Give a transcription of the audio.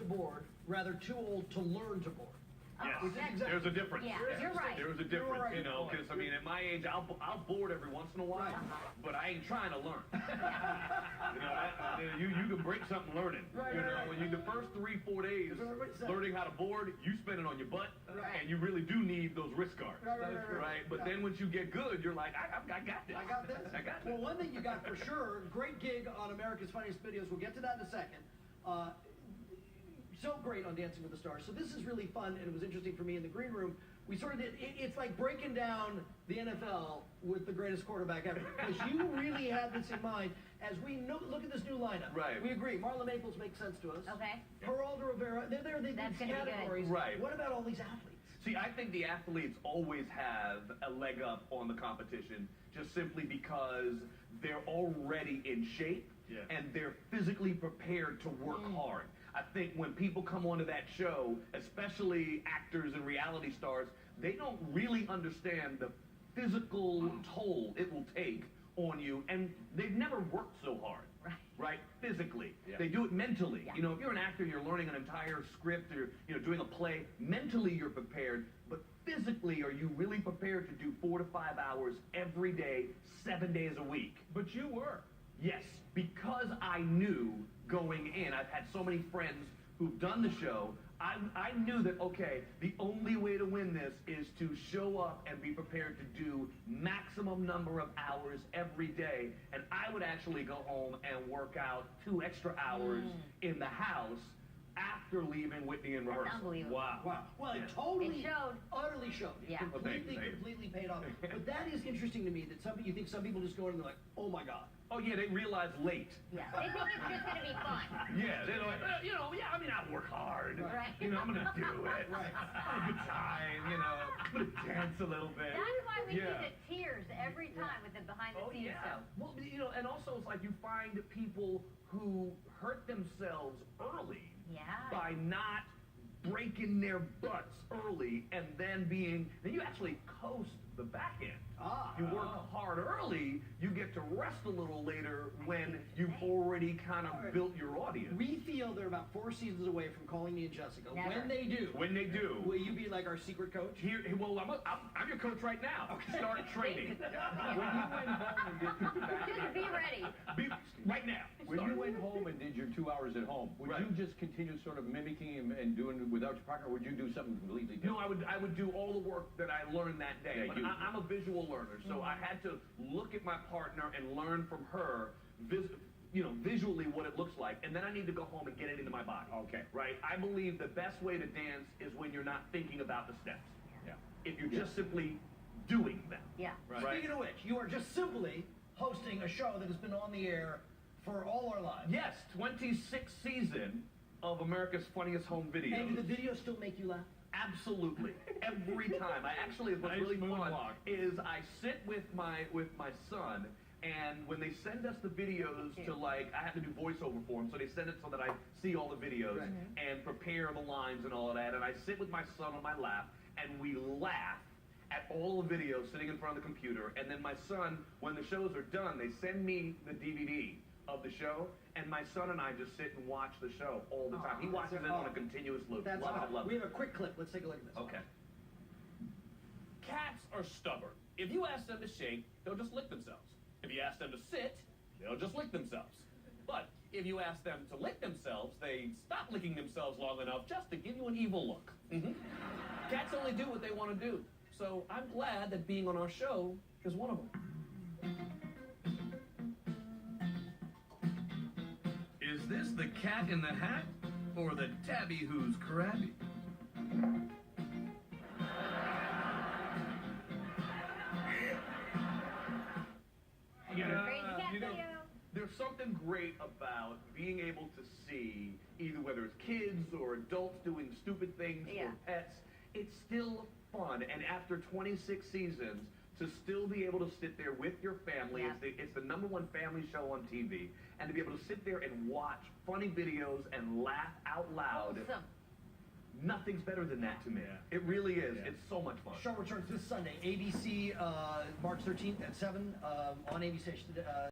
board, rather too old to learn to board. Yes, Which is exactly. there's a difference. Yeah, you're right. There's a difference, You're right. you know, because I mean, at my age, I'll board every once in a while, but I ain't trying to learn. You know, you can break something learning. Right, you know, right. when you the first 3-4 days That's what everybody says. learning how to board, you spend it on your butt, Right. and you really do need those wrist guards. Right. But then once you get good, you're like, I got this. I got this. I got this. Well, one thing you got for sure, great gig on America's Funniest Videos. We'll get to that in a second. So great on Dancing with the Stars. So this is really fun, and it was interesting for me in the green room. We sort of did, it's like breaking down the NFL with the greatest quarterback ever. Because you really had this in mind. As we look at this new lineup. Right. We agree. Marlon Maples makes sense to us. Okay. Geraldo Rivera, they're there, they That's do gonna be good. categories. Right. What about all these athletes? See, I think the athletes always have a leg up on the competition just simply because they're already in shape and they're physically prepared to work hard. I think when people come onto that show, especially actors and reality stars, they don't really understand the physical toll it will take on you, and they've never worked so hard. Right, physically. They do it mentally. You know, if you're an actor, you're learning an entire script, or doing a play. Mentally, you're prepared, but physically, are you really prepared to do 4 to 5 hours every day, 7 days a week? But you were. Yes, because I knew going in. I've had so many friends who've done the show. I knew that, okay, the only way to win this is to show up and be prepared to do maximum number of hours every day. And I would actually go home and work out 2 extra hours in the house after leaving Whitney in rehearsal. Unbelievable. Wow. Well, it It totally, showed. utterly showed. It Yeah. completely paid off. But that is interesting to me that you think some people just go in and they're like, oh my God. Oh yeah, they realize late. Yeah. They think it's just going to be fun. Yeah, they're like, I mean, I work hard. Right. I'm gonna do it. Have a good time, I'm gonna dance a little bit. That's why we see the tears every time with the behind-the-scenes stuff. Well, and also it's like you find people who hurt themselves early by not breaking their butts early, and then you actually coast the back end. You work hard early, you get to rest a little later when you've already kind of built your audience. We feel they're about 4 seasons away from calling me and Jessica. Never. When they do, will you be like our secret coach? Well, I'm your coach right now. Okay. Start training. When you went home and did Just be ready. Right now. when you went home and did your 2 hours at home, would you just continue sort of mimicking and doing it without your partner, or would you do something completely different? No, I would do all the work that I learned that day. Yeah, But I'm a visual learner, so I had to look at my partner and learn from her, visually what it looks like, and then I need to go home and get it into my body. Okay. Right? I believe the best way to dance is when you're not thinking about the steps. Yeah. If you're just simply doing them. Yeah. Right. Speaking of which, you are just simply hosting a show that has been on the air for all our lives. Yes, 26th season of America's Funniest Home Videos. And do the videos still make you laugh? Absolutely. Every time. What's really fun is I sit with my son, and when they send us the videos I have to do voiceover for them, so they send it so that I see all the videos and prepare the lines and all of that, and I sit with my son on my lap, and we laugh at all the videos sitting in front of the computer, and then my son, when the shows are done, they send me the DVD of the show, and my son and I just sit and watch the show all the time. He watches it on a continuous loop. Love We it. have a quick clip. Let's take a look at this. Okay. Cats are stubborn. If you ask them to shake, they'll just lick themselves. If you ask them to sit, they'll just lick themselves. But if you ask them to lick themselves, they stop licking themselves long enough just to give you an evil look. Cats only do what they want to do. So I'm glad that being on our show is one of them. Is this the cat in the hat, or the tabby who's crabby? Crazy cat video. There's something great about being able to see, either whether it's kids or adults doing stupid things or pets, it's still fun. And after 26 seasons, to still be able to sit there with your family, it's the #1 family show on TV, and to be able to sit there and watch funny videos and laugh out loud. Awesome. Nothing's better than that to me. It really is. It's so much fun. Show returns this Sunday, ABC, March 13th at 7 on ABC.